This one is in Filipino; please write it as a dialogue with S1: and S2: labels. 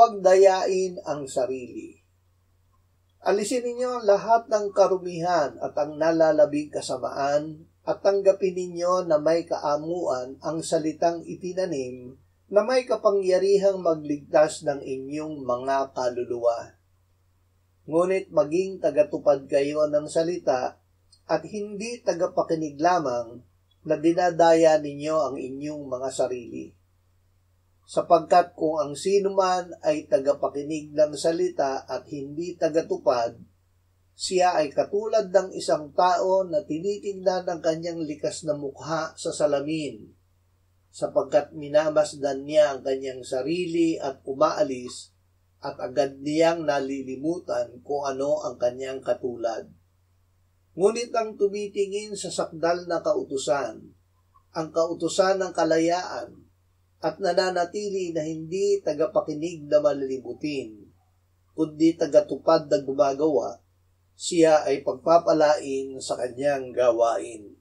S1: huwag dayain ang sarili. Alisin ninyo lahat ng karumihan at ang nalalabing kasamaan at tanggapin ninyo na may kaamuan ang salitang itinanim na may kapangyarihang magligtas ng inyong mga kaluluwa. Ngunit maging tagatupad kayo ng salita at hindi tagapakinig lamang na dinadaya ninyo ang inyong mga sarili. Sapagkat kung ang sino man ay tagapakinig ng salita at hindi tagatupad, siya ay katulad ng isang tao na tinitingnan ng kanyang likas na mukha sa salamin, sapagkat minamasdan niya ang kanyang sarili at umaalis, at agad niyang nalilimutan kung ano ang kanyang katulad. Ngunit ang tumitingin sa sakdal na kautusan, ang kautusan ng kalayaan, at nananatili na hindi tagapakinig na malilimutin, kundi tagatupad na gumagawa, siya ay pagpapalain sa kanyang gawain.